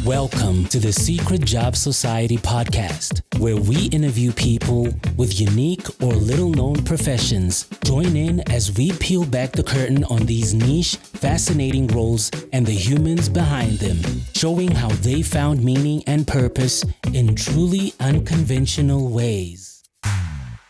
Welcome to the Secret Job Society podcast, where we interview people with unique or little-known professions. Join in as we peel back the curtain on these niche, fascinating roles and the humans behind them, showing how they found meaning and purpose in truly unconventional ways.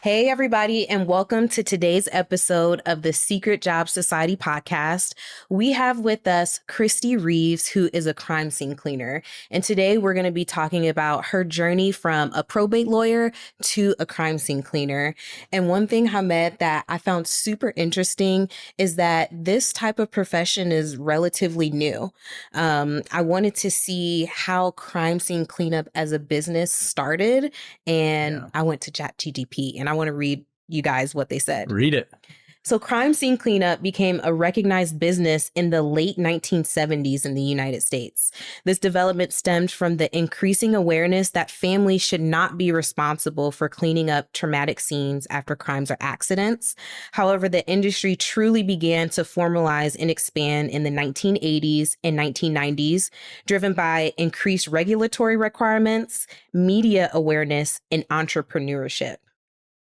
Hey, everybody, and welcome to today's episode of the Secret Job Society podcast. We have with us Krystie Reeves, who is a crime scene cleaner. And today we're going to be talking about her journey from a probate lawyer to a crime scene cleaner. And one thing, Hamed, that I found super interesting is that this type of profession is relatively new. I wanted to see how crime scene cleanup as a business started, and I went to ChatGPT, and I want to read you guys what they said. Read it. So crime scene cleanup became a recognized business in the late 1970s in the United States. This development stemmed from the increasing awareness that families should not be responsible for cleaning up traumatic scenes after crimes or accidents. However, the industry truly began to formalize and expand in the 1980s and 1990s, driven by increased regulatory requirements, media awareness, and entrepreneurship.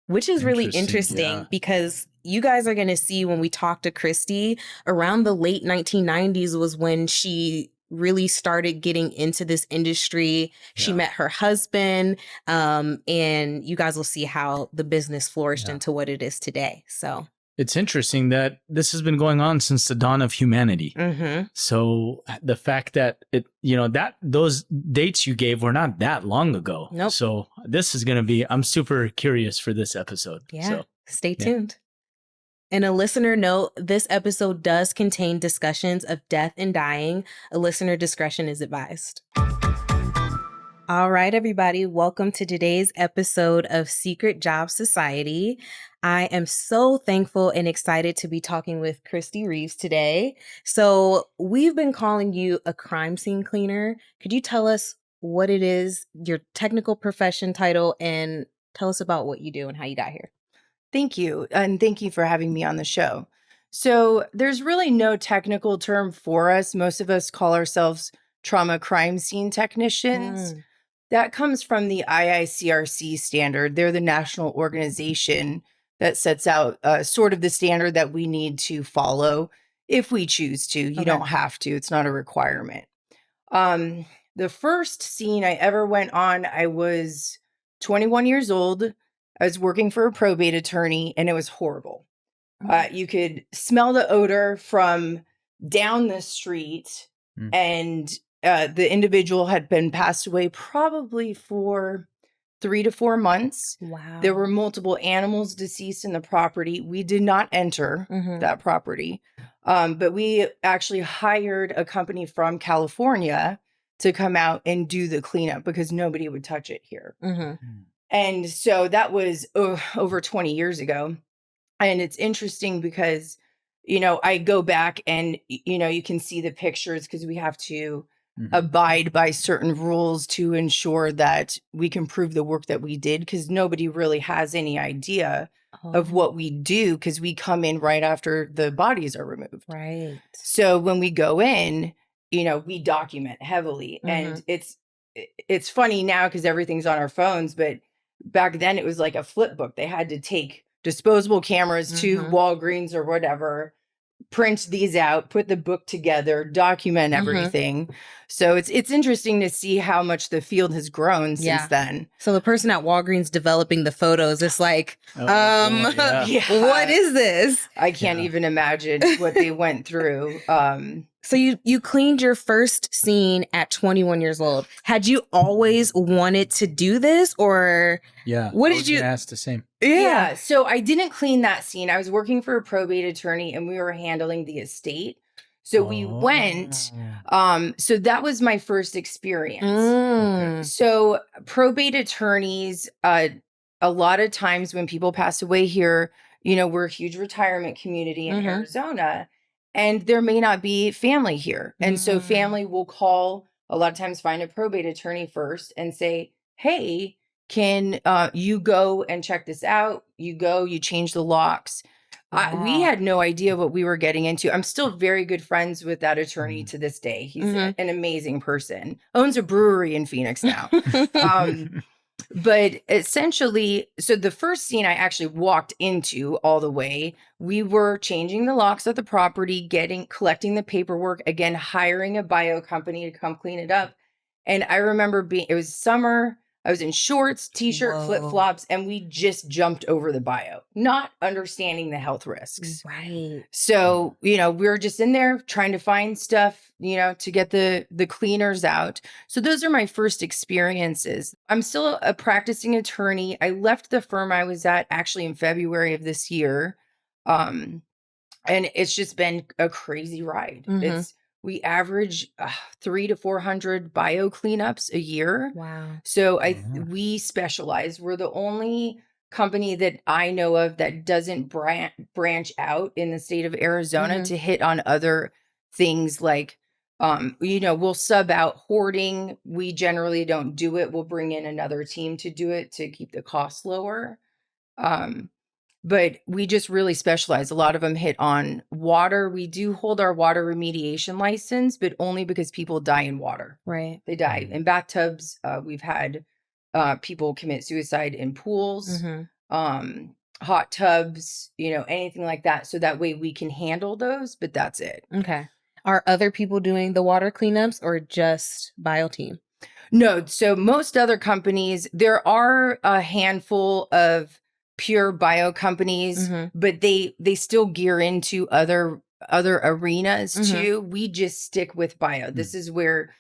Which is really interesting because you guys are going to see when we talk to Krystie, around the late 1990s was when she really started getting into this industry. She met her husband, and you guys will see how the business flourished into what it is today. So it's interesting that this has been going on since the dawn of humanity. Mm-hmm. So the fact that that those dates you gave were not that long ago. Nope. So this is going to be, I'm super curious for this episode. Yeah. So, stay tuned. And a listener note, this episode does contain discussions of death and dying. A listener discretion is advised. All right, everybody, welcome to today's episode of Secret Job Society. I am so thankful and excited to be talking with Krystie Reeves today. So we've been calling you a crime scene cleaner. Could you tell us what it is, your technical profession title, and tell us about what you do and how you got here? Thank you. And thank you for having me on the show. So there's really no technical term for us. Most of us call ourselves trauma crime scene technicians. That comes from the IICRC standard. They're the national organization that sets out sort of the standard that we need to follow if we choose to. You don't have to. It's not a requirement. The first scene I ever went on, I was 21 years old. I was working for a probate attorney, and it was horrible. You could smell the odor from down the street, and the individual had been passed away probably for 3 to 4 months. Wow. There were multiple animals deceased in the property. We did not enter that property, but we actually hired a company from California to come out and do the cleanup because nobody would touch it here. And so that was over 20 years ago. And it's interesting because, I go back and, you can see the pictures because we have to abide by certain rules to ensure that we can prove the work that we did, because nobody really has any idea of what we do because we come in right after the bodies are removed. Right. So when we go in, we document heavily. And it's funny now because everything's on our phones, but back then it was like a flip book. They had to take disposable cameras to Walgreens or whatever, print these out, put the book together, document everything. So it's interesting to see how much the field has grown since then. So the person at Walgreens developing the photos is like, what is this? I can't even imagine what they went through. So you cleaned your first scene at 21 years old. Had you always wanted to do this, or what did you ask the same? Yeah. So I didn't clean that scene. I was working for a probate attorney and we were handling the estate. So we went. So that was my first experience. So probate attorneys, a lot of times when people pass away here, we're a huge retirement community in Arizona, and there may not be family here. And so family will call, a lot of times find a probate attorney first and say, hey, can you go and check this out? You go, you change the locks. We had no idea what we were getting into. I'm still very good friends with that attorney to this day. He's an amazing person. Owns a brewery in Phoenix now. But essentially, so the first scene I actually walked into all the way, we were changing the locks of the property, collecting the paperwork, again, hiring a bio company to come clean it up. And I remember it was summer. I was in shorts, t-shirt, flip-flops, and we just jumped over the bio, not understanding the health risks. Right. So, we were just in there trying to find stuff, to get the cleaners out. So those are my first experiences. I'm still a practicing attorney. I left the firm I was at actually in February of this year. And it's just been a crazy ride. We average 300 to 400 bio cleanups a year. Wow. So we specialize. We're the only company that I know of that doesn't branch out in the state of Arizona to hit on other things like, we'll sub out hoarding. We generally don't do it. We'll bring in another team to do it to keep the costs lower. But we just really specialize. A lot of them hit on water. We do hold our water remediation license, but only because people die in water. Right. They die in bathtubs. We've had people commit suicide in pools, hot tubs, anything like that. So that way we can handle those, but that's it. Okay. Are other people doing the water cleanups or just bio team? No. So most other companies, there are a handful of pure bio companies, but they still gear into other arenas too. We just stick with bio. This is where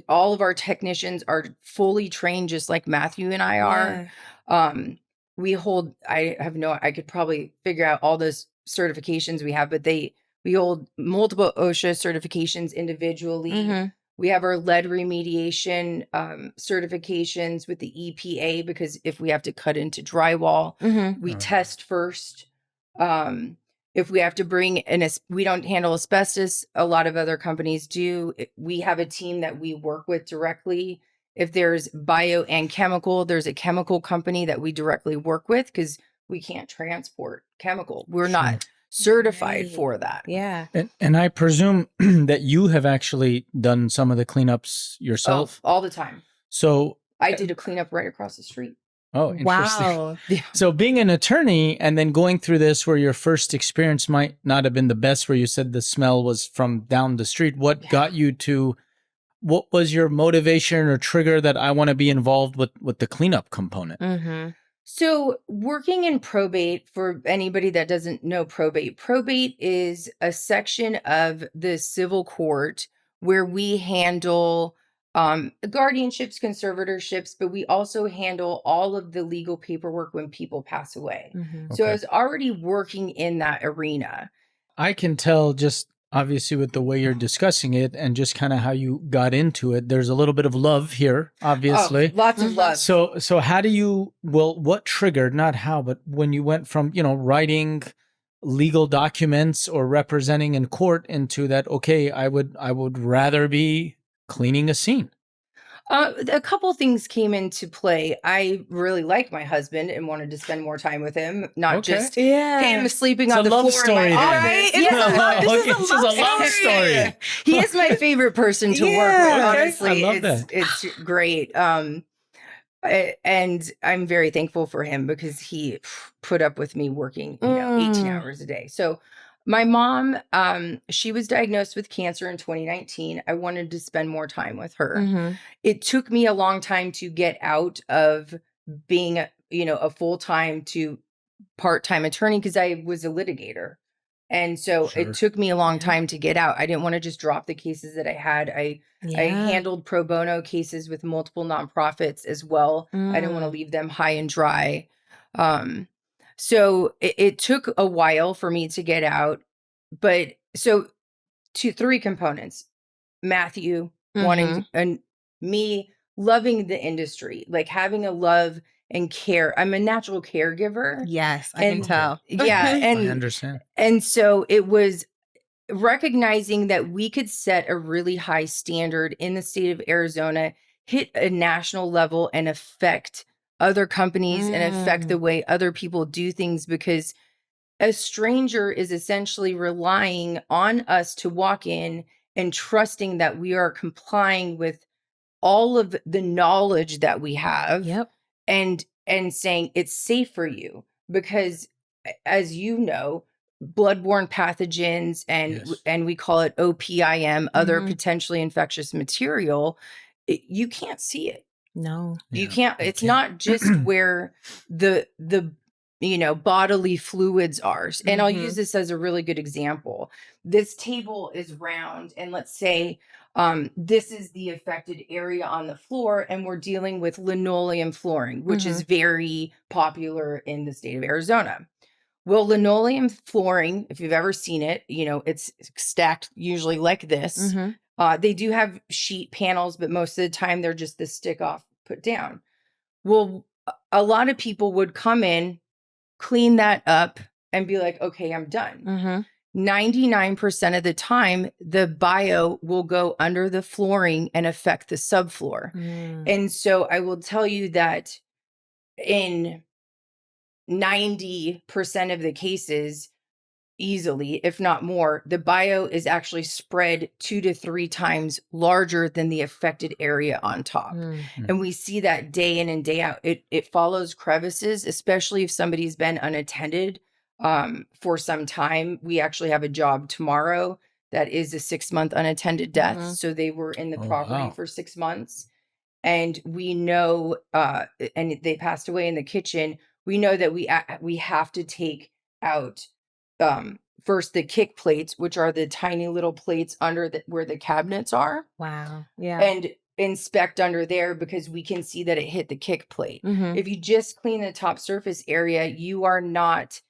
all of our technicians are fully trained, just like Matthew and I are. I could probably figure out all those certifications we have, but we hold multiple OSHA certifications individually. We have our lead remediation certifications with the EPA, because if we have to cut into drywall, we test first. If we have to bring we don't handle asbestos. A lot of other companies do. We have a team that we work with directly. If there's bio and chemical, there's a chemical company that we directly work with, because we can't transport chemical. We're not certified for that. Yeah. And I presume that you have actually done some of the cleanups yourself? All the time. So I did a cleanup right across the street. Oh, interesting. Wow. So being an attorney and then going through this where your first experience might not have been the best, where you said the smell was from down the street, what got you to, what was your motivation or trigger that I want to be involved with the cleanup component? So working in probate, for anybody that doesn't know probate is a section of the civil court where we handle guardianships, conservatorships, but we also handle all of the legal paperwork when people pass away. So I was already working in that arena. I can tell just obviously with the way you're discussing it and just kind of how you got into it, there's a little bit of love here, obviously. Lots of love. So how do you, what triggered, not how, but when you went from, writing legal documents or representing in court into that, okay, I would rather be cleaning a scene? A couple things came into play. I really like my husband and wanted to spend more time with him, not just him sleeping on the floor. Story in my then. office. This is a love story. He is my favorite person to work with. Honestly, I love that. It's great. And I'm very thankful for him because he put up with me working, 18 hours a day. So my mom, she was diagnosed with cancer in 2019. I wanted to spend more time with her. It took me a long time to get out of being, a full-time to part-time attorney because I was a litigator. And so it took me a long time to get out. I didn't want to just drop the cases that I had. I handled pro bono cases with multiple nonprofits as well. I didn't want to leave them high and dry. So it took a while for me to get out, but so three components: Matthew wanting and me loving the industry, like having a love and care. I'm a natural caregiver. Yes, I can tell. Yeah. And I understand. And so it was recognizing that we could set a really high standard in the state of Arizona, hit a national level, and affect other companies and affect the way other people do things, because a stranger is essentially relying on us to walk in and trusting that we are complying with all of the knowledge that we have. Yep. And saying it's safe for you, because as you know, bloodborne pathogens and we call it OPIM, other potentially infectious material, you can't see it. No. You can't. It's not just where the bodily fluids are. And I'll use this as a really good example. This table is round, and let's say this is the affected area on the floor, and we're dealing with linoleum flooring, which is very popular in the state of Arizona. Well, linoleum flooring, if you've ever seen it, it's stacked usually like this. They do have sheet panels, but most of the time they're just the stick off, put down. Well, a lot of people would come in, clean that up, and be like, okay, I'm done. 99% of the time, the bio will go under the flooring and affect the subfloor. And so I will tell you that in 90% of the cases, easily, if not more, the bio is actually spread 2 to 3 times larger than the affected area on top. And we see that day in and day out. It follows crevices, especially if somebody's been unattended for some time. We actually have a job tomorrow that is a 6-month unattended death. So they were in the property for 6 months. And we know, and they passed away in the kitchen. We know that we have to take out first the kick plates, which are the tiny little plates under where the cabinets are. Wow. Yeah. And inspect under there, because we can see that it hit the kick plate. If you just clean the top surface area, you are not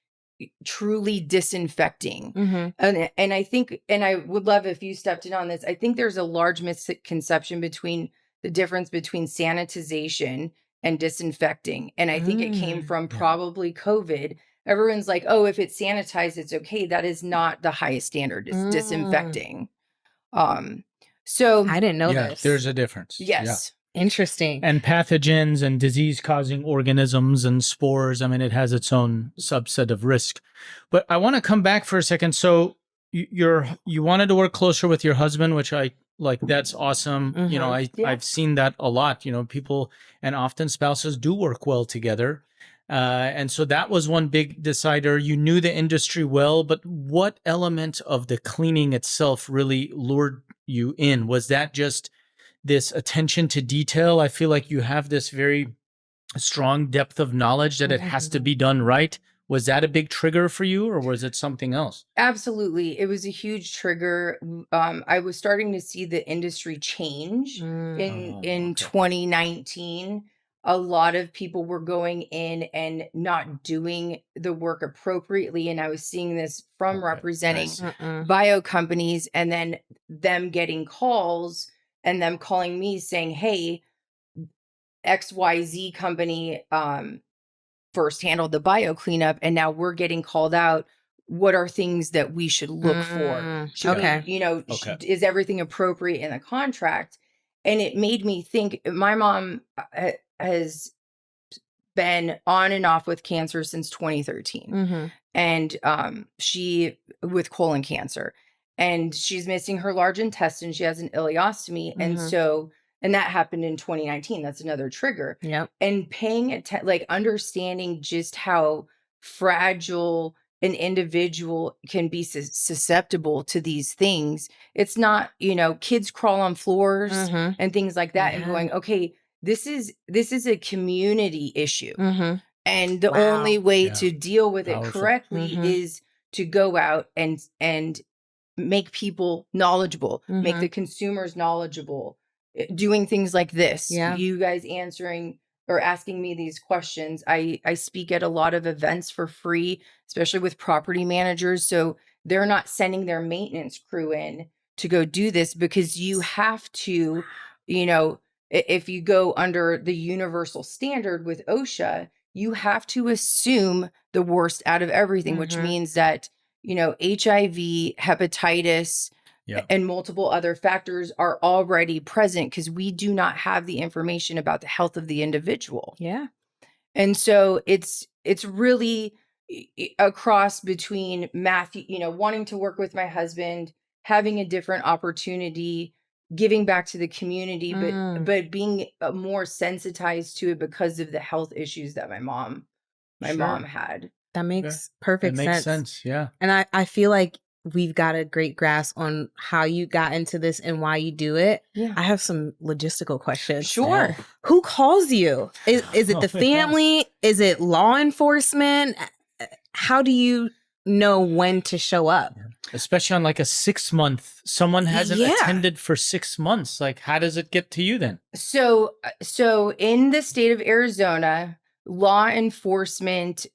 truly disinfecting. And I think, and I would love if you stepped in on this, I think there's a large misconception between the difference between sanitization and disinfecting. And I think it came from probably COVID. Everyone's like, oh, if it's sanitized, it's okay. That is not the highest standard. It's disinfecting. So I didn't know this. There's a difference. Yes. Interesting. And pathogens and disease-causing organisms and spores, I mean, it has its own subset of risk. But I want to come back for a second. So you wanted to work closer with your husband, which I like. That's awesome. I've seen that a lot. People, and often spouses do work well together. And so that was one big decider. You knew the industry well, but what element of the cleaning itself really lured you in? Was that just this attention to detail? I feel like you have this very strong depth of knowledge that it has to be done right. Was that a big trigger for you, or was it something else? Absolutely. It was a huge trigger. I was starting to see the industry change in 2019. A lot of people were going in and not doing the work appropriately. And I was seeing this from representing bio companies, and then them getting calls and them calling me saying, hey, XYZ company first handled the bio cleanup, and now we're getting called out. What are things that we should look for? Is everything appropriate in the contract? And it made me think. My mom has been on and off with cancer since 2013. And she with colon cancer, and she's missing her large intestine. She has an ileostomy. And that happened in 2019. That's another trigger. And paying attention, like understanding just how fragile an individual can be susceptible to these things. It's not, kids crawl on floors and things like that, and going, okay, this is a community issue. And the only way to deal with it correctly is to go out and make people knowledgeable, make the consumers knowledgeable, doing things like this. You guys answering or asking me these questions. I speak at a lot of events for free, especially with property managers. So they're not sending their maintenance crew in to go do this, because you have to, if you go under the universal standard with OSHA, you have to assume the worst out of everything, which means that, HIV, hepatitis, and multiple other factors are already present, because we do not have the information about the health of the individual. And so it's really, a cross between Matthew, wanting to work with my husband, having a different opportunity, giving back to the community, but being more sensitized to it because of the health issues that my mom had. That makes perfect It makes sense. sense. Yeah. And I feel like we've got a great grasp on how you got into this and why you do it. Yeah. I have some logistical questions. Sure. Who calls you? Is it the family? Is it law enforcement? How do you know when to show up? Especially on like a 6 month, someone hasn't attended for 6 months. Like, how does it get to you then? So in the state of Arizona, law enforcement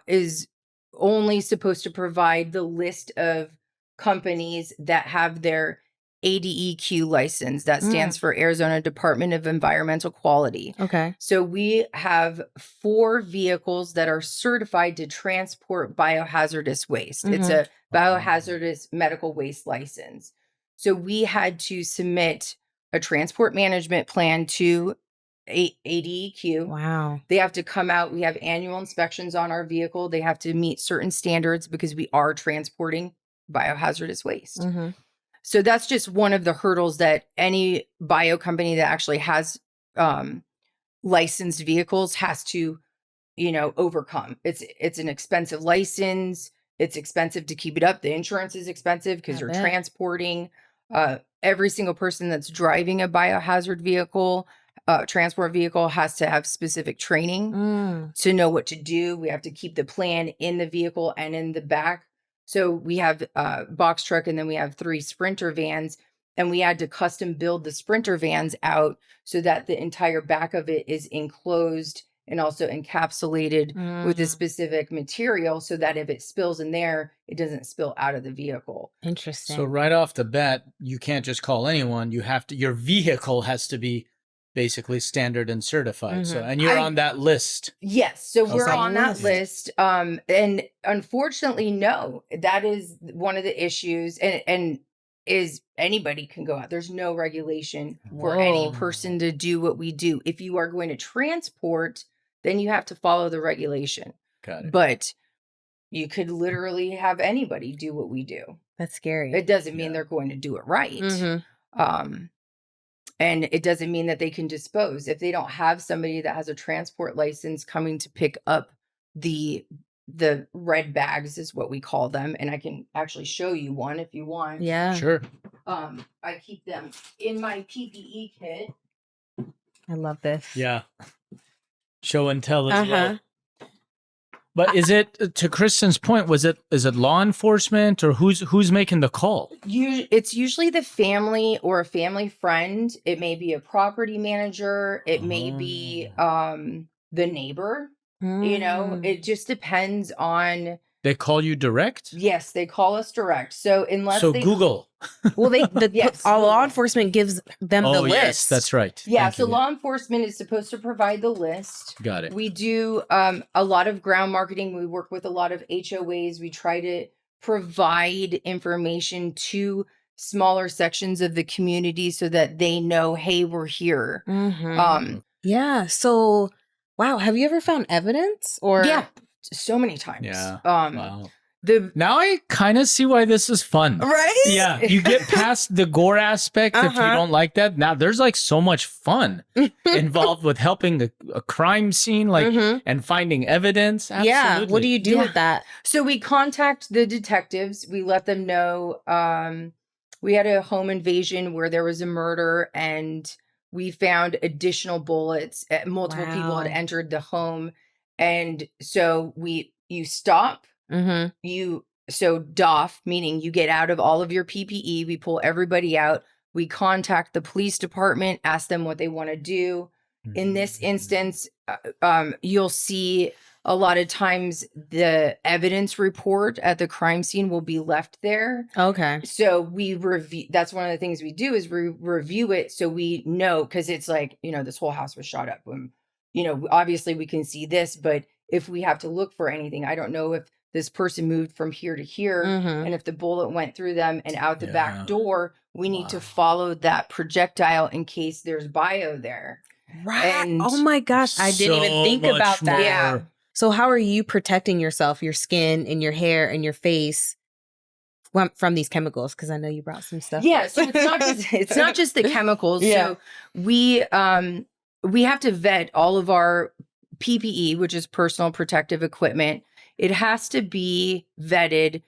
is only supposed to provide the list of companies that have their ADEQ license. That stands for Arizona Department of Environmental Quality. Okay. So we have 4 vehicles that are certified to transport biohazardous waste. It's a biohazardous medical waste license. So we had to submit a transport management plan to ADEQ. Wow. They have to come out. We have annual inspections on our vehicle. They have to meet certain standards because we are transporting biohazardous waste. So that's just one of the hurdles that any bio company that actually has licensed vehicles has to, overcome. It's an expensive license. It's expensive to keep it up. The insurance is expensive because you're transporting. Every single person that's driving a biohazard vehicle, transport vehicle, has to have specific training to know what to do. We have to keep the plan in the vehicle and in the back. So we have a box truck, and then we have 3 Sprinter vans, and we had to custom build the Sprinter vans out so that the entire back of it is enclosed and also encapsulated with a specific material so that if it spills in there, it doesn't spill out of the vehicle. Interesting. So right off the bat, you can't just call anyone. You have to, your vehicle has to be basically standard and certified. So, and you're on that list. Yes. So we're on that list. And unfortunately, no, that is one of the issues. And is anybody can go out. There's no regulation for any person to do what we do. If you are going to transport, then you have to follow the regulation. Got it. But you could literally have anybody do what we do. That's scary. It doesn't mean they're going to do it right. And it doesn't mean that they can dispose. If they don't have somebody that has a transport license coming to pick up the red bags is what we call them. And I can actually show you one if you want. Yeah. Sure. I keep them in my PPE kit. I love this. Yeah. Show and tell as well. But is it, to Kristen's point, is it law enforcement or who's making the call? It's usually the family or a family friend. It may be a property manager. It may be the neighbor. It just depends on. They call you direct? Yes, they call us direct. So Google. Well, all law enforcement gives them the list. Yes, that's right. Yeah, so law enforcement is supposed to provide the list. Got it. We do a lot of ground marketing. We work with a lot of HOAs. We try to provide information to smaller sections of the community so that they know, hey, we're here. Yeah. So, wow. Have you ever found evidence? Or yeah, so many times. Yeah. Wow. Now I kind of see why this is fun. Right? Yeah. You get past the gore aspect if you don't like that. Now there's like so much fun involved with helping a crime scene, and finding evidence. Absolutely. Yeah. What do you do with that? So we contact the detectives. We let them know we had a home invasion where there was a murder, and we found additional bullets. Multiple people had entered the home. And so you stop. So doff, meaning you get out of all of your PPE. We pull everybody out. We contact the police department, ask them what they want to do. In this instance, you'll see a lot of times the evidence report at the crime scene will be left there. Okay. So we review. That's one of the things we do is review it so we know, because it's like, this whole house was shot up. Obviously we can see this, but if we have to look for anything, I don't know if this person moved from here to here, and if the bullet went through them and out the back door, we need to follow that projectile in case there's bio there. Right. And oh my gosh, I didn't even think about that. Yeah. So how are you protecting yourself, your skin and your hair and your face from these chemicals? Because I know you brought some stuff. Yeah, so it's not just the chemicals. Yeah. So we have to vet all of our PPE, which is personal protective equipment. It has to be vetted,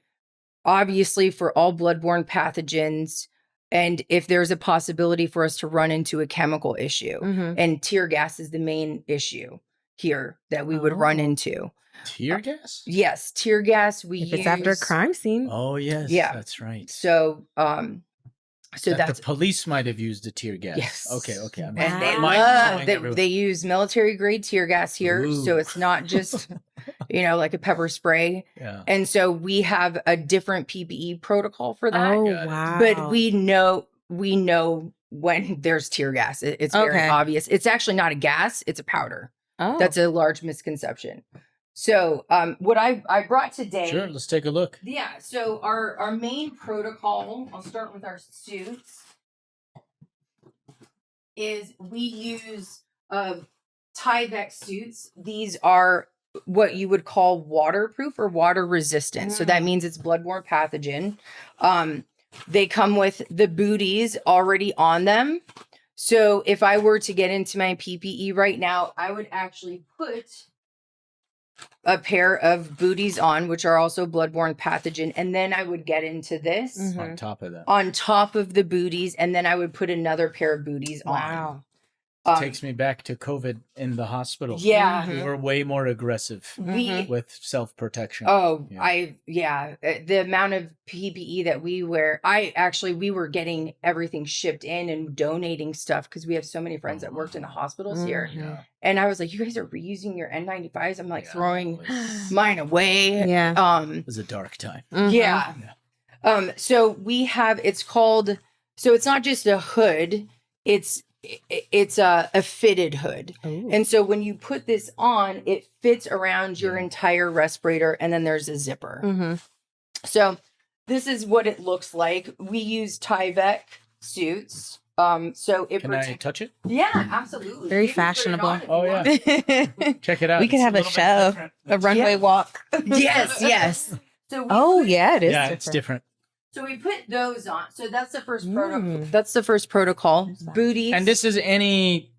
obviously, for all bloodborne pathogens. And if there's a possibility for us to run into a chemical issue, and tear gas is the main issue here that we would run into. Tear gas? Yes, tear gas. If it's after a crime scene. Oh, yes. Yeah. That's right. So, that's the police might have used the tear gas. Yes. Okay. And they use military grade tear gas here. Ooh. So it's not just, like a pepper spray. Yeah. And so we have a different PPE protocol for that. Oh, Got it. wow. But we know when there's tear gas. It's very obvious. It's actually not a gas, it's a powder. Oh. That's a large misconception. So what I brought today. Sure, let's take a look. Yeah, so our main protocol, I'll start with our suits, is we use Tyvek suits. These are what you would call waterproof or water resistant. So that means it's bloodborne pathogen. They come with the booties already on them. So if I were to get into my PPE right now, I would actually put a pair of booties on, which are also bloodborne pathogen. And then I would get into this On top of that. on top of the booties. And then I would put another pair of booties on. Wow. Takes me back to COVID in the hospital. Yeah. We were way more aggressive with self-protection. Oh, Yeah. the amount of PPE that we wear, we were getting everything shipped in and donating stuff because we have so many friends that worked in the hospitals here. Yeah. And I was like, you guys are reusing your N95s. I'm like Yeah, throwing it was- mine away. Yeah. It was a dark time. Yeah. So we have, it's not just a hood, it's a fitted hood. Ooh. And so when you put this on, it fits around your entire respirator, and then there's a zipper. So this is what it looks like. We use Tyvek suits. So it Can I touch it? Yeah, absolutely. Very You can put it on fashionable. if you Oh, yeah. want. Check it out. We could It's have a little bit show, different. a runway Yeah. walk. Yes. So Yeah, it is. Yeah, it's different. So we put those on. So that's the first protocol. That's the first protocol. Booties. And this is any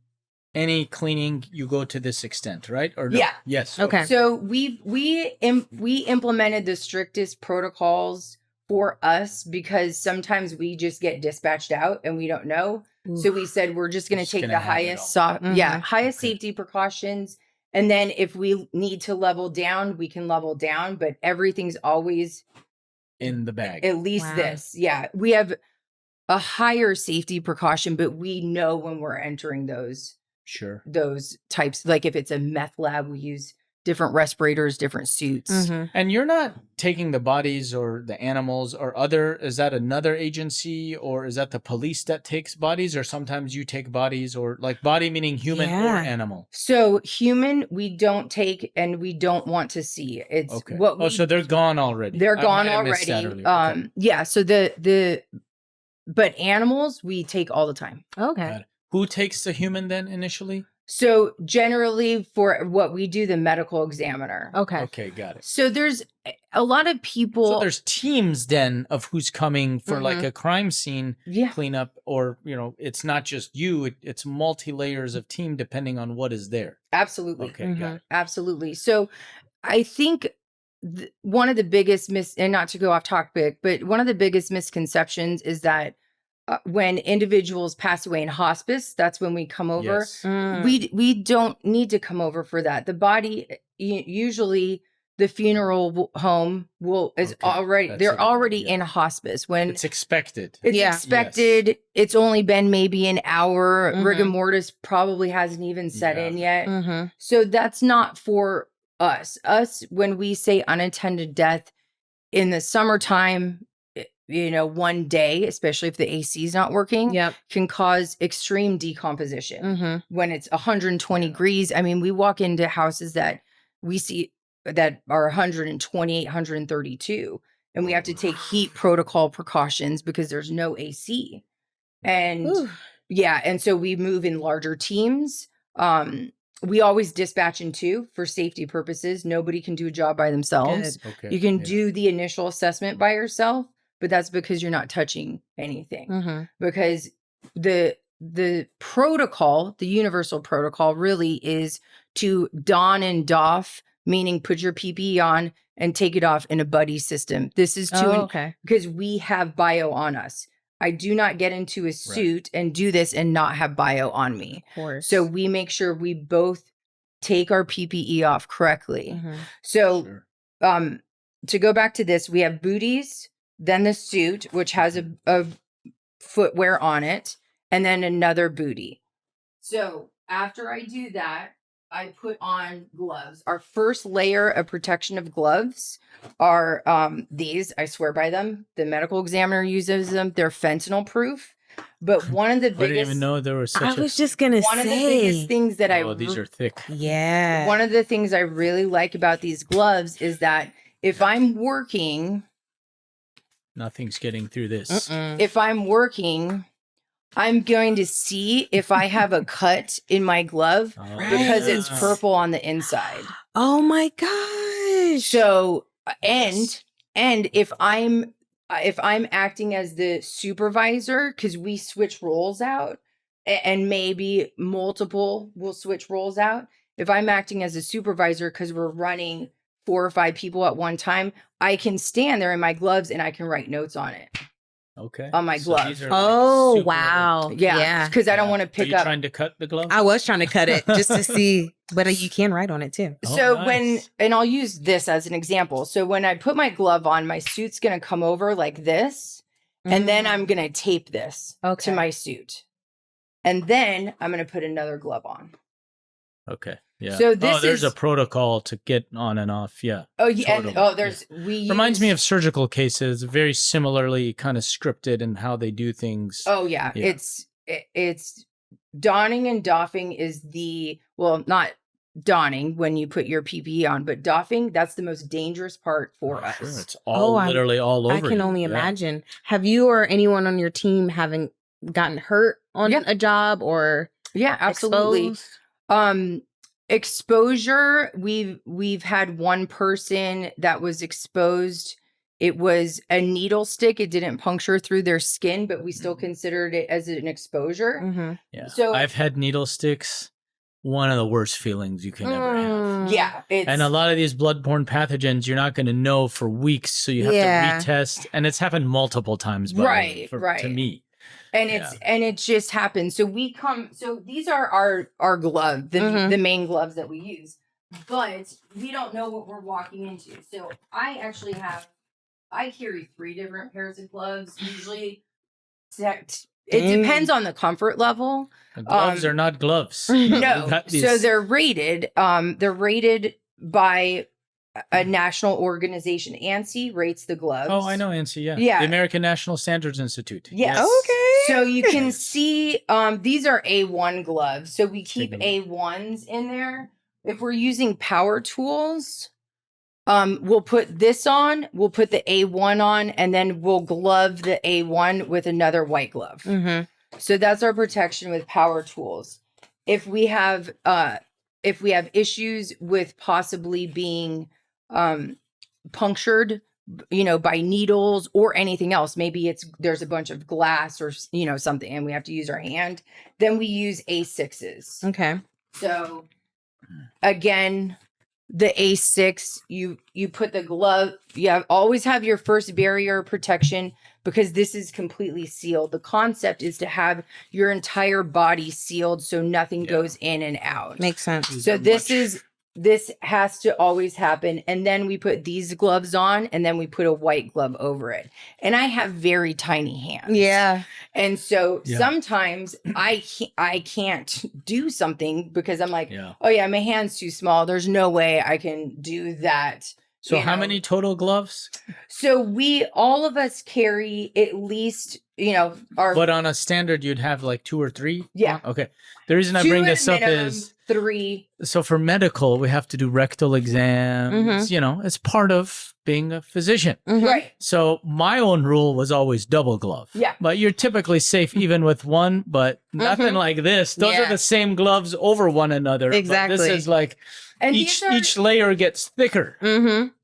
cleaning you go to this extent, right? Or no? Yeah. Yes. Okay. So we implemented the strictest protocols for us because sometimes we just get dispatched out and we don't know. So we said we're just going to Just take gonna the have it highest, all. highest safety precautions. And then if we need to level down, we can level down. But everything's always In the bag. at least Wow. this. Yeah, we have a higher safety precaution, but we know when we're entering those Sure. types. Like if it's a meth lab, we use different respirators, different suits. And you're not taking the bodies or the animals or is that another agency or is that the police that takes bodies or sometimes you take bodies or like body meaning human or Yeah. animal? So human, we don't take and we don't want to see. It's Okay. what we, So they're gone already. they're I gone might have missed that already. earlier. Okay. Yeah. So but animals we take all the time. Okay. Got it. Who takes the human then initially? So generally for what we do, the medical examiner. Okay. Okay, got it. So there's a lot of people. So there's teams then of who's coming for like a crime scene Yeah. cleanup or, it's not just you, it's multi-layers of team depending on what is there. Absolutely. Okay, got it. Absolutely. So I think one of the biggest and not to go off topic, but one of the biggest misconceptions is that when individuals pass away in hospice, that's when we come over. Yes. We don't need to come over for that. The body, usually the funeral home is Okay, already, that's they're it, already yeah. in hospice. When It's expected. it's Yeah. expected, it's only been maybe an hour. Mhm. Rigor mortis probably hasn't even set Yeah. in yet. Mm-hmm. So that's not for us. When we say unattended death in the summertime, one day, especially if the AC is not working, Yep. can cause extreme decomposition. Mm-hmm. When it's 120 degrees, I mean, we walk into houses that we see that are 128, 132, and we have to take heat protocol precautions because there's no AC. And Ooh. yeah, and so we move in larger teams. We always dispatch in two for safety purposes. Nobody can do a job by themselves. Good. Okay. You can do the initial assessment by yourself, but that's because you're not touching anything. Mm-hmm. Because the protocol, the universal protocol really is to don and doff, meaning put your PPE on and take it off in a buddy system. This is okay. because we have bio on us. I do not get into a suit and do this and not have bio on me. Of course. So we make sure we both take our PPE off correctly. Mhm. So to go back to this, we have booties, then the suit, which has a footwear on it, and then another booty. So after I do that, I put on gloves. Our first layer of protection of gloves are these. I swear by them. The medical examiner uses them. They're fentanyl proof. But one of the biggest, I didn't even know there was such I was just gonna one say of the biggest things that these are thick. Yeah. one of the things I really like about these gloves is that if I'm working, Nothing's getting through this. if I'm working, I'm going to see if I have a cut in my glove because it's purple on the inside. Oh my gosh. So and if I'm acting as the supervisor, because we switch roles out, and maybe multiple will switch roles out. If I'm acting as a supervisor because we're running 4 or 5 people at one time, I can stand there in my gloves and I can write notes on it. Okay. On my glove. these are Oh super- wow. Yeah, because I don't want to Are pick you up. trying to cut the glove? I was trying to cut it just to see, but you can write on it too. Oh, So nice. and I'll use this as an example. So when I put my glove on, my suit's going to come over like this, and then I'm going to tape this Okay. to my suit. And then I'm going to put another glove on. Okay. Yeah. So this there's is a protocol to get on and off. Yeah. Oh yeah, Totally. and there's we Reminds me use- of surgical cases, very similarly kind of scripted in how they do things. Oh yeah, Yeah. it's donning and doffing is not donning when you put your PPE on, but doffing, that's the most dangerous part for us. Sure, it's all literally all over. I can you. only Yeah. imagine. Have you or anyone on your team having gotten hurt on Yeah. a job or Yeah, absolutely. exposed? Exposure, we've had one person that was exposed. It was a needle stick. It didn't puncture through their skin, but we still considered it as an exposure. Mm-hmm. Yeah. So- I've had needle sticks. One of the worst feelings you can ever have. Yeah, it's And a lot of these bloodborne pathogens, you're not going to know for weeks, so you have Yeah. to retest. And it's happened multiple times, by the way, Right. to me. and it just happens. So these are our glove, Mhm. the main gloves that we use, but we don't know what we're walking into. So I carry 3 different pairs of gloves. Usually, it depends on the comfort level. The gloves are not gloves. No, We've got so these- they're rated. They're rated by a national organization. ANSI rates the gloves. Oh, I know, Nancy. Yeah. Yeah. The American National Standards Institute. Yes. Okay. So you can see these are A1 gloves. So we keep Take a A1s in there. If we're using power tools, we'll put this on, we'll put the A1 on, and then we'll glove the A1 with another white glove. Mm-hmm. So that's our protection with power tools. If we have issues with possibly being punctured, by needles or anything else, maybe there's a bunch of glass or something, and we have to use our hand, then we use A6s. Okay. So again, the A6, you put the glove, always have your first barrier protection because this is completely sealed. The concept is to have your entire body sealed so nothing goes in and out. Makes sense. So this has to always happen. And then we put these gloves on, and then we put a white glove over it. And I have very tiny hands. Yeah. And so Yeah. sometimes I can't do something because I'm like, Yeah. oh yeah, my hand's too small. There's no way I can do that. So you how know. many total gloves? So all of us carry at least, our But on a standard, you'd have like 2 or 3? Yeah. Okay. The reason I 2 bring at a this up minimum. is 3. So for medical, we have to do rectal exams. You know, it's part of being a physician. Right. So my own rule was always double glove. Yeah. But you're typically safe even with one, but nothing like this. Those are the same gloves over one another. Exactly. But this is like And each layer gets thicker.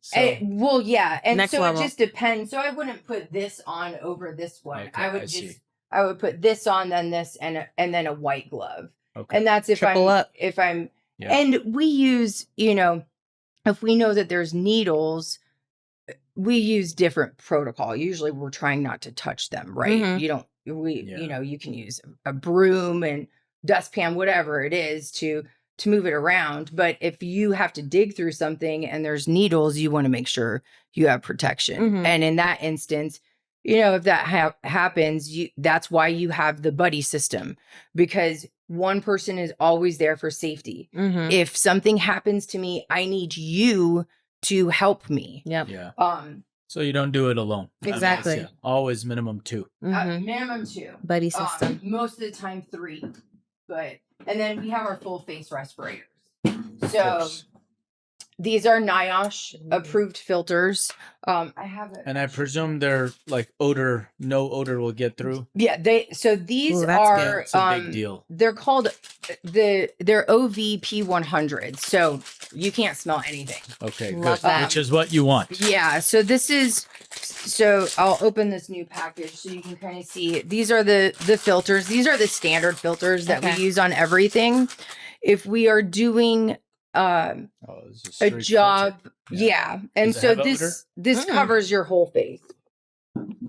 So, well, yeah. And Next so level. it just depends. So I wouldn't put this on over this one. Okay, I would I see. I would put this on, then this, and then a white glove. okay. And that's if Triple up. Yeah. and we use, you know, if we know that there's needles, we use different protocol. Usually we're trying not to touch them, right? You don't, you know, you can use a broom and dustpan, whatever it is to move it around. But if you have to dig through something and there's needles, you want to make sure you have protection. And in that instance, you know, if that happens, that's why you have the buddy system, because one person is always there for safety. If something happens to me, I need you to help me. Yep. Yeah. So you don't do it alone. Exactly. Yeah. Always minimum 2. minimum 2. Buddy system. Most of the time 3. And then we have our full face respirators. So these are NIOSH approved filters. I have it. And I presume they're like no odor will get through. Yeah, these Ooh, that's are good. It's a big deal. They're called they're OVP 100. So you can't smell anything. Okay, Love good. that. Which is what you want. Yeah, so I'll open this new package so you can kind of see. These are the filters. These are the standard filters that we use on everything. If we are doing a job, yeah. And Does it so have odor? this covers your whole face.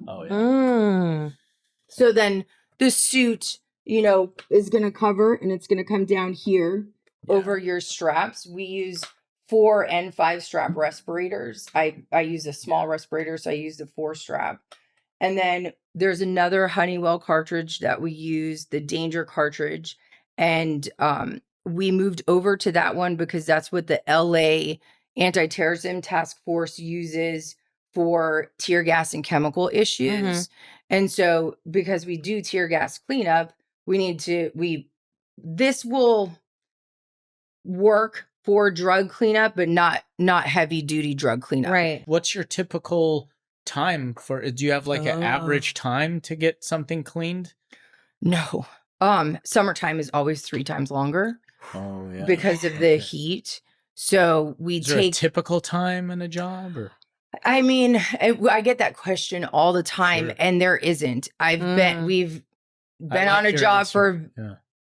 Oh yeah. So then the suit, you know, is going to cover, and it's going to come down here over your straps. We use 4 and 5 strap respirators. I use a small respirator, so I use the 4 strap. And then there's another Honeywell cartridge that we use, the Danger cartridge. And we moved over to that one because that's what the LA Anti-Terrorism Task Force uses for tear gas and chemical issues. And so because we do tear gas cleanup, this will work for drug cleanup, but not heavy duty drug cleanup. Right. What's your typical time for? Do you have like an average time to get something cleaned? No. Summertime is always 3 times longer. Oh yeah. Because of the heat. So is there a typical time in a job, or? I mean, I get that question all the time, and there isn't. We've been on a job for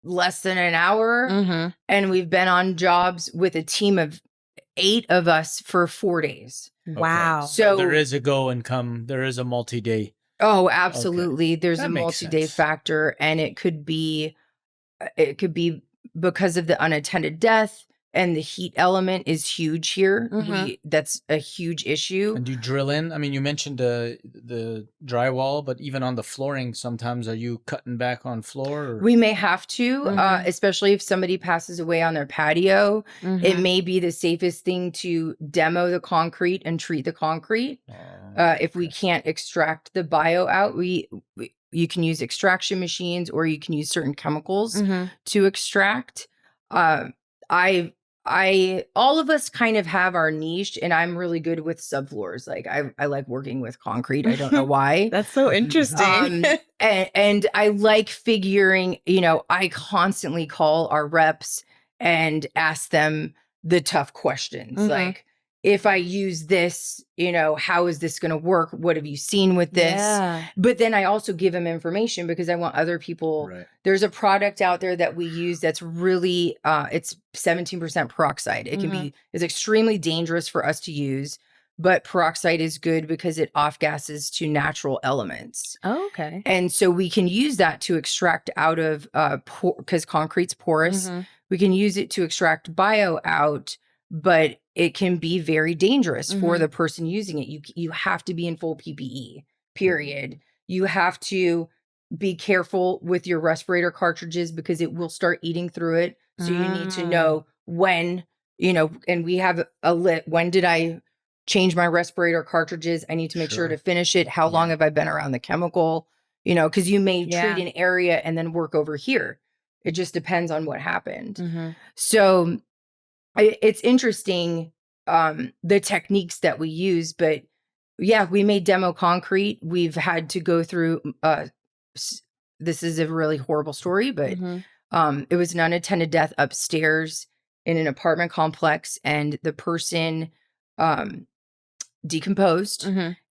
less than an hour, and we've been on jobs with a team of 8 of us for 4 days. Wow. So there is a go and come. There is a multi-day. Oh, absolutely. Okay. There's That a makes multi-day sense. factor, and it could be because of the unattended death, and the heat element is huge here. That's a huge issue. And do you drill in? I mean, you mentioned the drywall, but even on the flooring, sometimes are you cutting back on floor? Or? We may have to, especially if somebody passes away on their patio. It may be the safest thing to demo the concrete and treat the concrete. If we can't extract the bio out, you can use extraction machines, or you can use certain chemicals to extract. All of us kind of have our niche, and I'm really good with subfloors. Like I like working with concrete. I don't know why. That's so interesting. And I like figuring, you know, I constantly call our reps and ask them the tough questions. Like, if I use this, you know, how is this going to work? What have you seen with this? Yeah. But then I also give them information because I want other people. Right. There's a product out there that we use that's really, it's 17% peroxide. It can it's extremely dangerous for us to use, but peroxide is good because it off gases to natural elements. Oh, okay. And so we can use that to extract out of, because concrete's porous. We can use it to extract bio out, but it can be very dangerous for the person using it. You have to be in full PPE, period. You have to be careful with your respirator cartridges because it will start eating through it. So you need to know when, you know, and we have when did I change my respirator cartridges? I need to make sure to finish it. How long have I been around the chemical? You know, because you may treat an area and then work over here. It just depends on what happened. Mm-hmm. So it's interesting, the techniques that we use, but yeah, we made demo concrete. We've had to go through, this is a really horrible story, but it was an unattended death upstairs in an apartment complex, and the person decomposed,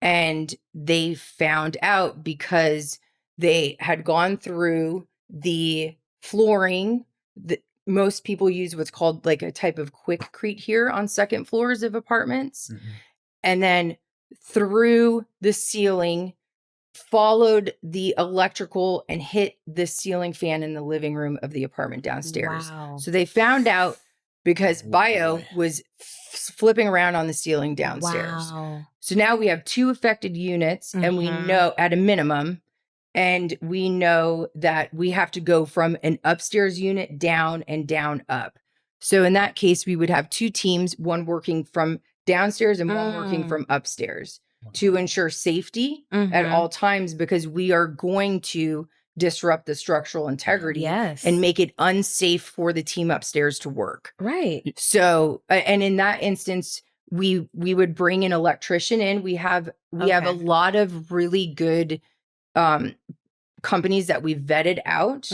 and they found out because they had gone through the flooring. Most people use what's called like a type of quickcrete here on second floors of apartments, and then through the ceiling, followed the electrical and hit the ceiling fan in the living room of the apartment downstairs. Wow. So they found out because bio was flipping around on the ceiling downstairs. Wow. So now we have 2 affected units, and we know at a minimum, and we know that we have to go from an upstairs unit down and down up. So in that case, we would have 2 teams, one working from downstairs and one working from upstairs, to ensure safety at all times, because we are going to disrupt the structural integrity and make it unsafe for the team upstairs to work. Right. So, and in that instance, we would bring an electrician in. We have a lot of really good companies that we vetted out.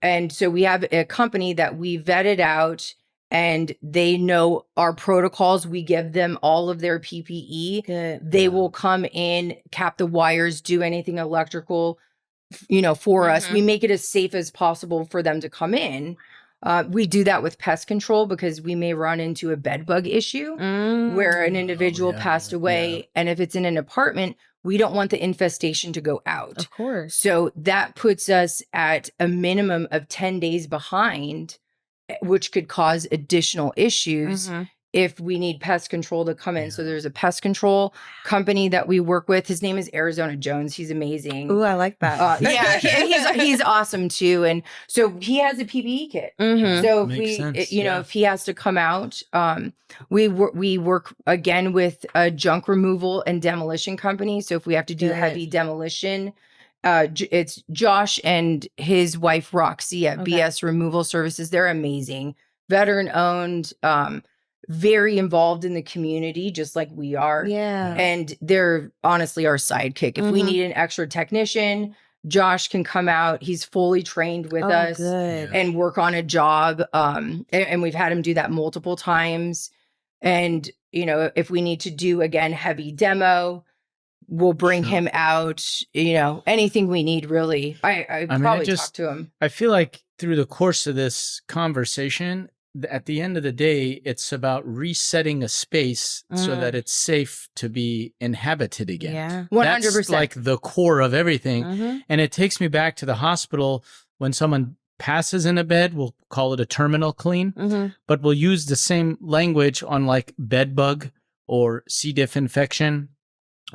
And so we have a company that we vetted out, and they know our protocols. We give them all of their PPE. Good. They will come in, cap the wires, do anything electrical, for us. We make it as safe as possible for them to come in. We do that with pest control, because we may run into a bed bug issue where an individual passed away. And if it's in an apartment, we don't want the infestation to go out. Of course. So that puts us at a minimum of 10 days behind, which could cause additional issues if we need pest control to come in. So there's a pest control company that we work with. His name is Arizona Jones. He's amazing. Ooh, I like that. He's awesome too. And so he has a PPE kit. So if he has to come out, we work again with a junk removal and demolition company. So if we have to do heavy demolition, it's Josh and his wife Roxy at BS Removal Services. They're amazing, veteran owned, very involved in the community, just like we are. And they're honestly our sidekick. If we need an extra technician, Josh can come out. He's fully trained with us and work on a job. And we've had him do that multiple times. And, if we need to do, again, heavy demo, we'll bring him out, anything we need, really. I probably talk to him. I feel like through the course of this conversation, at the end of the day, it's about resetting a space so that it's safe to be inhabited again. Yeah. 100%. That's like the core of everything. And it takes me back to the hospital when someone passes in a bed, we'll call it a terminal clean, but we'll use the same language on like bed bug or C. diff infection.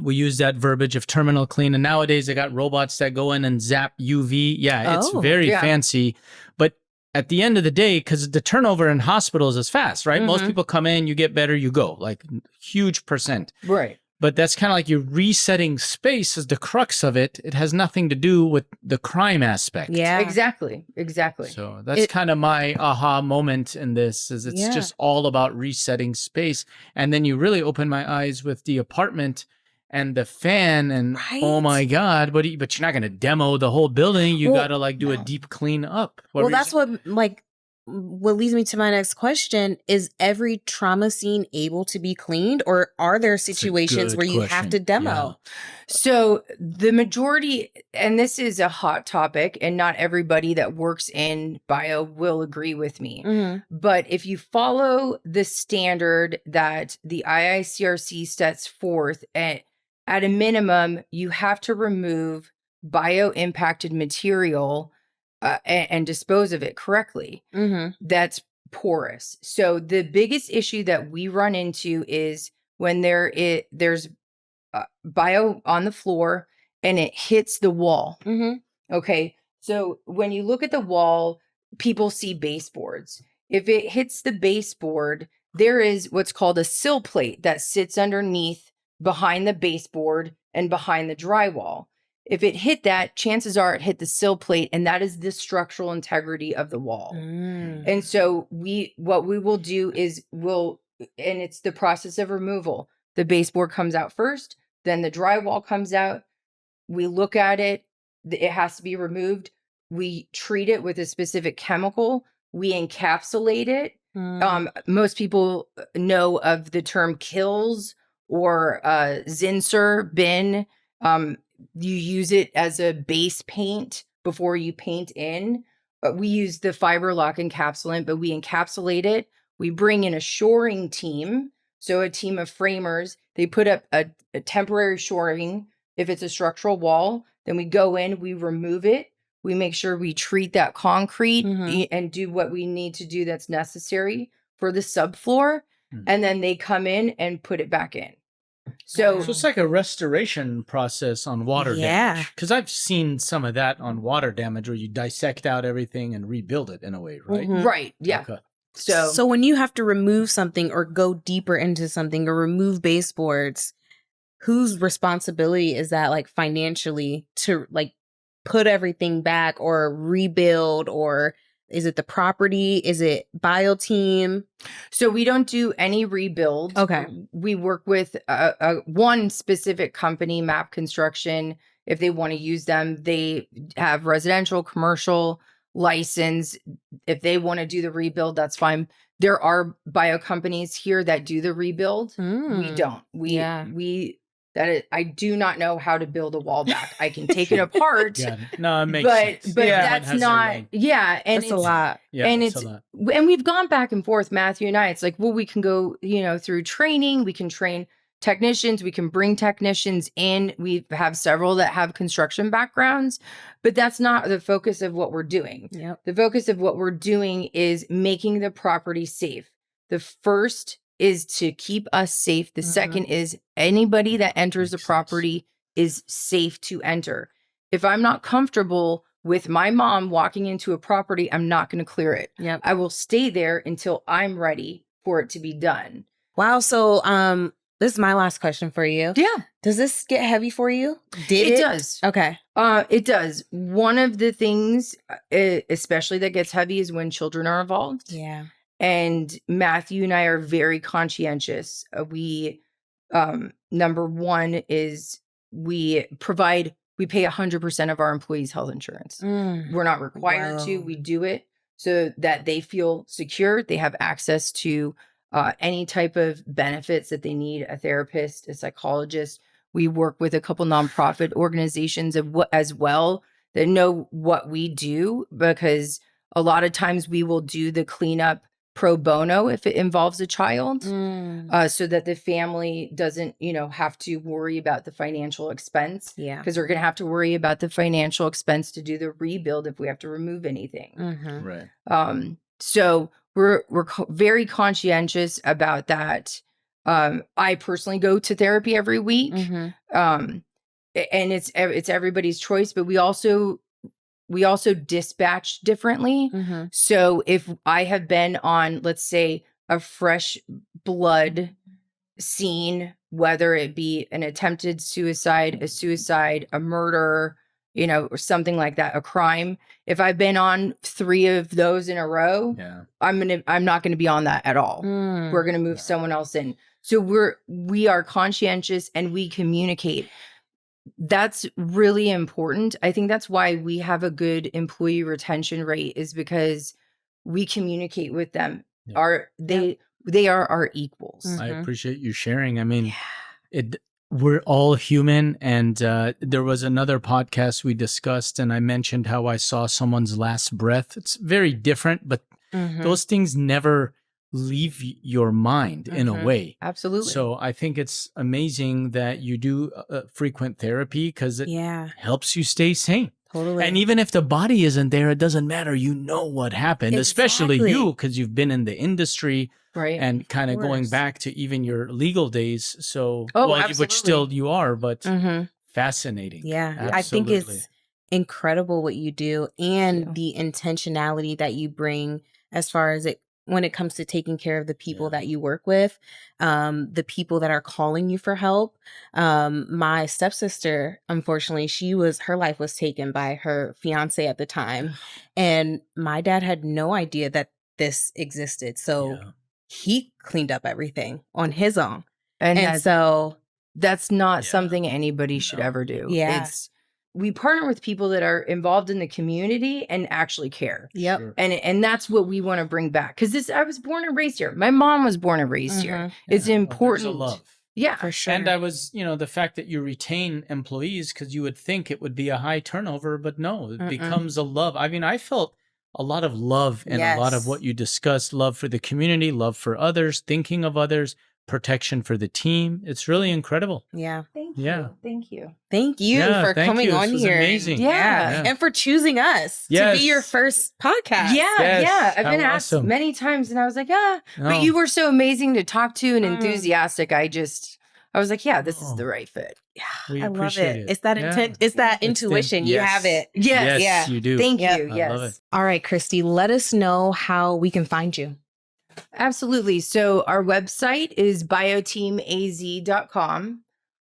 We use that verbiage of terminal clean. And nowadays they got robots that go in and zap UV. Yeah, it's very fancy. But at the end of the day, because the turnover in hospitals is fast, right? Most people come in, you get better, you go, like huge percent. Right. But that's kind of like you're resetting space as the crux of it. It has nothing to do with the crime aspect. Yeah. Exactly. So that's kind of my aha moment in this, is it's just all about resetting space. And then you really open my eyes with the apartment and the fan, and oh my God, but you're not going to demo the whole building. You got to like do a deep clean up. That's what leads me to my next question. Is every trauma scene able to be cleaned, or are there situations where you have to demo? Yeah. So the majority, and this is a hot topic, and not everybody that works in bio will agree with me, but if you follow the standard that the IICRC sets forth, at a minimum, you have to remove bio-impacted material and dispose of it correctly. That's porous. So the biggest issue that we run into is when there's bio on the floor and it hits the wall. Okay, so when you look at the wall, people see baseboards. If it hits the baseboard, there is what's called a sill plate that sits underneath, behind the baseboard and behind the drywall. If it hit that, chances are it hit the sill plate, and that is the structural integrity of the wall. And so what we will do is and it's the process of removal. The baseboard comes out first, then the drywall comes out. We look at it. It has to be removed. We treat it with a specific chemical. We encapsulate it. Most people know of the term Kills or Zinsser bin. You use it as a base paint before you paint in. We use the fiber lock encapsulant, but we encapsulate it. We bring in a shoring team. So a team of framers, they put up a temporary shoring. If it's a structural wall, then we go in, we remove it. We make sure we treat that concrete and do what we need to do that's necessary for the subfloor. And then they come in and put it back in. So it's like a restoration process on water damage. Because I've seen some of that on water damage where you dissect out everything and rebuild it in a way, right? Right. Yeah. Okay. So when you have to remove something or go deeper into something or remove baseboards, whose responsibility is that, like, financially, to like put everything back or rebuild? Or is it the property? Is it bio team? So we don't do any rebuild. Okay. We work with one specific company, Map Construction. If they want to use them, they have residential, commercial license. If they want to do the rebuild, that's fine. There are bio companies here that do the rebuild. We don't. I do not know how to build a wall back. I can take it apart. No, it makes sense. But that's not. And it's a lot. And it's a lot. And we've gone back and forth, Matthew and I. It's like, well, we can go, through training. We can train technicians. We can bring technicians in. We have several that have construction backgrounds, but that's not the focus of what we're doing. The focus of what we're doing is making the property safe. The first is to keep us safe. The second is anybody that enters the property is safe to enter. If I'm not comfortable with my mom walking into a property, I'm not going to clear it. I will stay there until I'm ready for it to be done. Wow. So this is my last question for you. Does this get heavy for you? It does. Okay. It does. One of the things, especially that gets heavy, is when children are involved. And Matthew and I are very conscientious. We, number one is we pay 100% of our employees' health insurance. We're not required to. We do it so that they feel secure. They have access to any type of benefits that they need, a therapist, a psychologist. We work with a couple nonprofit organizations as well that know what we do, because a lot of times we will do the cleanup pro bono if it involves a child, so that the family doesn't, have to worry about the financial expense. Because we're going to have to worry about the financial expense to do the rebuild if we have to remove anything. Right. So we're very conscientious about that. I personally go to therapy every week, and it's everybody's choice, but we also dispatch differently. So if I have been on, let's say, a fresh blood scene, whether it be an attempted suicide, a murder, or something like that, a crime, if I've been on 3 of those in a row, I'm not going to be on that at all. We're going to move someone else in. So we are conscientious and we communicate. That's really important. I think that's why we have a good employee retention rate, is because we communicate with them. They are our equals. I appreciate you sharing. I mean, we're all human. And there was another podcast we discussed, and I mentioned how I saw someone's last breath. It's very different, but those things never leave your mind in a way. Absolutely. So I think it's amazing that you do frequent therapy, because it helps you stay sane. Totally. And even if the body isn't there, it doesn't matter. You know what happened, especially you, because you've been in the industry, right? And kind of going back to even your legal days. So, absolutely. Which still you are, but fascinating. Yeah. I think it's incredible what you do, and the intentionality that you bring as far as it when it comes to taking care of the people that you work with, the people that are calling you for help. My stepsister, unfortunately, her life was taken by her fiance at the time. And my dad had no idea that this existed. So he cleaned up everything on his own. And so that's not something anybody should ever do. Yeah. We partner with people that are involved in the community and actually care. Yep. Sure. And that's what we want to bring back. Because I was born and raised here. My mom was born and raised here. It's important. There's a love. Yeah, for sure. And I was, the fact that you retain employees, because you would think it would be a high turnover, but no, it becomes a love. I mean, I felt a lot of love in a lot of what you discussed, love for the community, love for others, thinking of others, protection for the team. It's really incredible. Yeah. Thank you. Yeah. Thank you. Thank you for coming on This was here. amazing. Yeah. And for choosing us to be your first podcast. Yeah. I've been asked awesome. many times and I was like, but you were so amazing to talk to and enthusiastic. I was like, this is the right fit. We I love appreciate it. It's that intent. It's that intuition. You have it. Yes, you do. Thank you. I Yes. love it. All right, Krystie, let us know how we can find you. Absolutely. So our website is bioteamaz.com.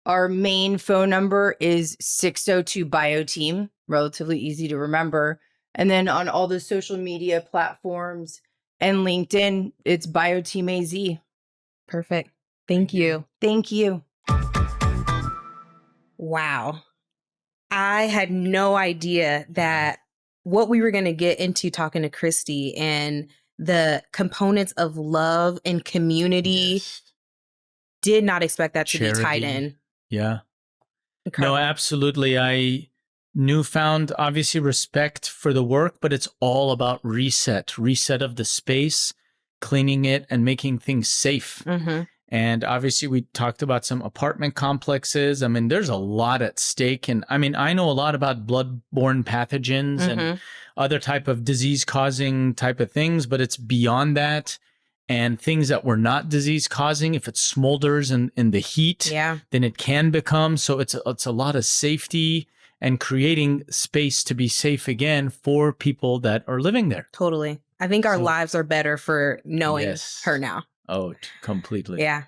Our main phone number is 602-BIOTEAM, relatively easy to remember. And then on all the social media platforms and LinkedIn, it's bioteamaz. Perfect. Thank you. Thank you. Wow. I had no idea that what we were going to get into talking to Krystie and the components of love and community. Did not expect that to be tied in. Yeah. Incredible. No, absolutely. I newfound, obviously, respect for the work, but it's all about reset of the space, cleaning it and making things safe. And obviously, we talked about some apartment complexes. I mean, there's a lot at stake. And I mean, I know a lot about bloodborne pathogens and other type of disease-causing type of things, but it's beyond that. And things that were not disease-causing, if it smolders in the heat, then it can become. So it's a lot of safety and creating space to be safe again for people that are living there. Totally. I think our lives are better for knowing her now. Oh, completely. Yeah.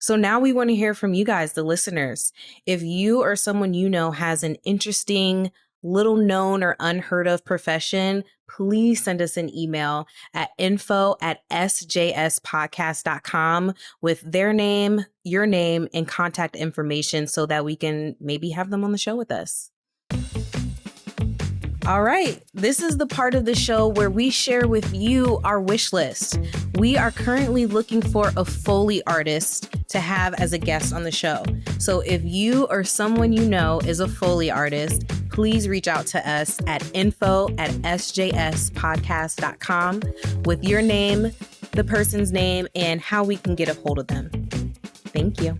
So now we want to hear from you guys, the listeners. If you or someone you know has an interesting, little known or unheard of profession, please send us an email at info@sjspodcast.com with their name, your name, and contact information so that we can maybe have them on the show with us. All right, this is the part of the show where we share with you our wish list. We are currently looking for a Foley artist to have as a guest on the show. So if you or someone you know is a Foley artist, please reach out to us at info@sjspodcast.com with your name, the person's name, and how we can get a hold of them. Thank you.